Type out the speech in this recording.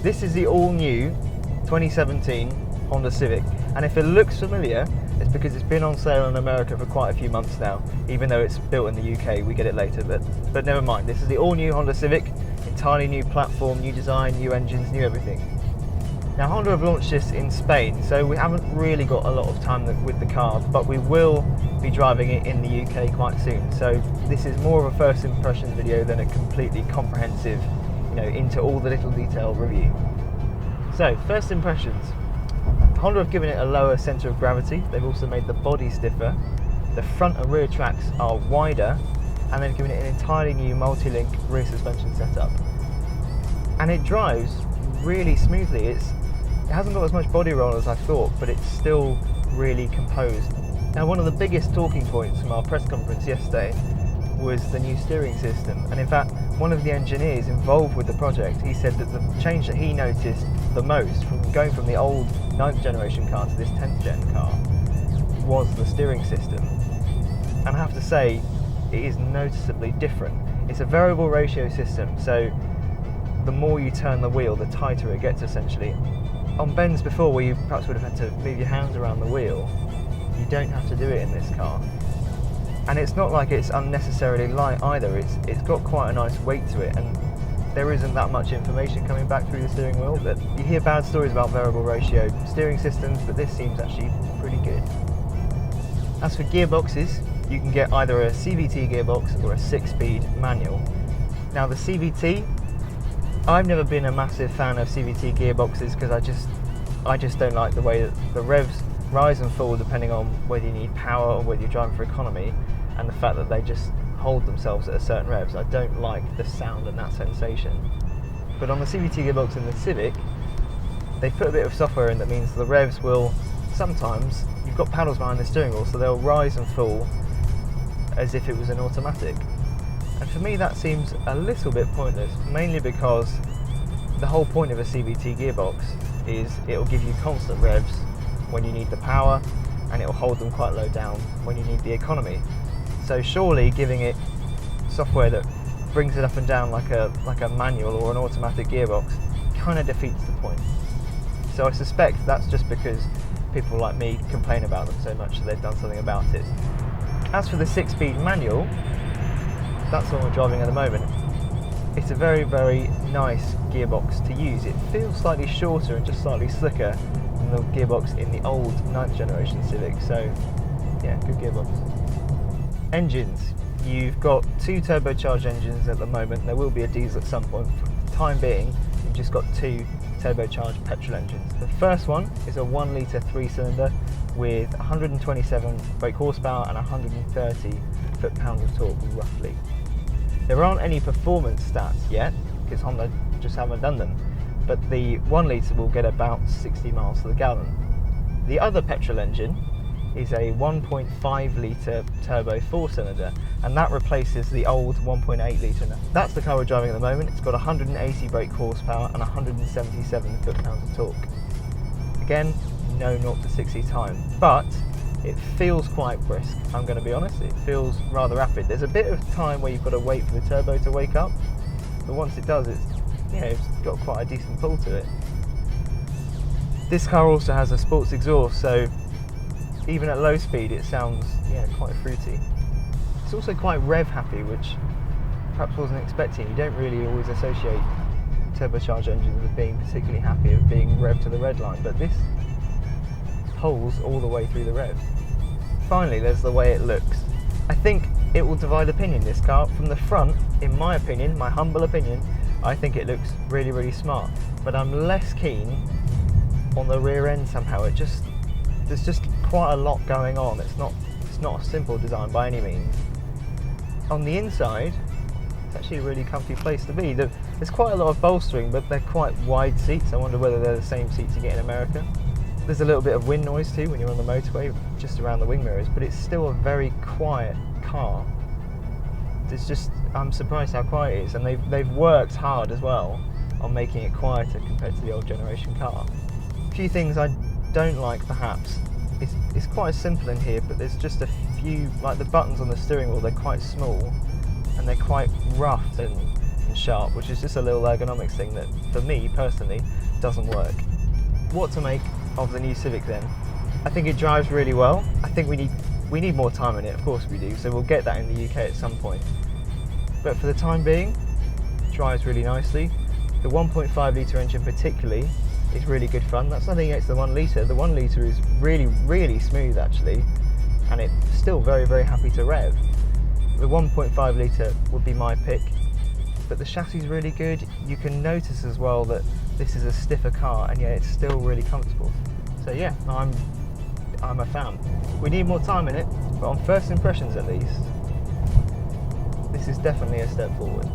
This is the all-new 2017 Honda Civic, and if it looks familiar, it's because it's been on sale in America for quite a few months now. Even though it's built in the UK, we get it later, but never mind. This is the all-new Honda Civic, entirely new platform, new design, new engines, new everything. Now Honda have launched this in Spain, so we haven't really got a lot of time with the car, but we will be driving it in the UK quite soon. So this is more of a first impressions video than a completely comprehensive, into all the little detail review. So first impressions. Honda have given it a lower centre of gravity. They've also made the body stiffer. The front and rear tracks are wider, and they've given it an entirely new multi-link rear suspension setup. And it drives really smoothly. It hasn't got as much body roll as I thought, but it's still really composed. Now, one of the biggest talking points from our press conference yesterday was the new steering system, and in fact one of the engineers involved with the project, he said that the change that he noticed the most from going from the old 9th generation car to this 10th gen car was the steering system. And I have to say, it is noticeably different. It's a variable ratio system, so the more you turn the wheel, the tighter it gets essentially. On bends before, where you perhaps would have had to move your hands around the wheel, you don't have to do it in this car. And it's not like it's unnecessarily light either. It's got quite a nice weight to it, and there isn't that much information coming back through the steering wheel. But you hear bad stories about variable ratio steering systems, but this seems actually pretty good. As for gearboxes, you can get either a CVT gearbox or a 6-speed manual. Now the CVT, I've never been a massive fan of CVT gearboxes because I just don't like the way that the revs rise and fall depending on whether you need power or whether you're driving for economy, and the fact that they just hold themselves at a certain revs. I don't like the sound and that sensation. But on the CVT gearbox in the Civic, they put a bit of software in that means the revs will sometimes, you've got paddles behind the steering wheel, so they'll rise and fall as if it was an automatic. And for me that seems a little bit pointless, mainly because the whole point of a CVT gearbox is it'll give you constant revs when you need the power, and it'll hold them quite low down when you need the economy. So surely giving it software that brings it up and down like a manual or an automatic gearbox kind of defeats the point. So I suspect that's just because people like me complain about them so much that they've done something about it. As for the 6-speed manual, that's the one we're driving at the moment. It's a very, very nice gearbox to use. It feels slightly shorter and just slightly slicker than the gearbox in the old 9th generation Civic, so yeah, good gearbox. Engines. You've got 2 turbocharged engines at the moment. There will be a diesel at some point. For the time being, you've just got 2 turbocharged petrol engines. The first one is a 1 litre 3-cylinder with 127 brake horsepower and 130 foot-pounds of torque, roughly. There aren't any performance stats yet, because Honda just haven't done them, but the 1 litre will get about 60 miles to the gallon. The other petrol engine is a 1.5 litre turbo 4-cylinder, and that replaces the old 1.8 litre. That's the car we're driving at the moment. It's got 180 brake horsepower and 177 foot-pounds of torque. Again, no 0 to 60 time, but it feels quite brisk, I'm going to be honest. It feels rather rapid. There's a bit of time where you've got to wait for the turbo to wake up, but once it does, it's got quite a decent pull to it. This car also has a sports exhaust, so even at low speed it sounds quite fruity. It's also quite rev happy, which perhaps wasn't expecting. You don't really always associate turbocharged engines with being particularly happy, with being revved to the red line, but this pulls all the way through the rev. Finally, there's the way it looks. I think it will divide opinion, this car. From the front, in my opinion, my humble opinion, I think it looks really, really smart, but I'm less keen on the rear end somehow. There's just quite a lot going on. It's not a simple design by any means. On the inside, it's actually a really comfy place to be. There's quite a lot of bolstering, but they're quite wide seats. I wonder whether they're the same seats you get in America. There's a little bit of wind noise too when you're on the motorway, just around the wing mirrors, but it's still a very quiet car. I'm surprised how quiet it is, and they've worked hard as well on making it quieter compared to the old generation car. A few things I don't like perhaps. It's quite simple in here, but there's just a few, like the buttons on the steering wheel, they're quite small and they're quite rough, and and sharp, which is just a little ergonomics thing that, for me personally, doesn't work. What to make of the new Civic then? I think it drives really well. I think we need more time in it, of course we do, so we'll get that in the UK at some point. But for the time being, it drives really nicely. The 1.5 litre engine particularly is really good fun. That's nothing against the 1 litre. The 1 litre is really, really smooth actually, and it's still very, very happy to rev. The 1.5 litre would be my pick, but the chassis is really good. You can notice as well that this is a stiffer car, and yet it's still really comfortable. So yeah, I'm a fan. We need more time in it, but on first impressions at least, this is definitely a step forward.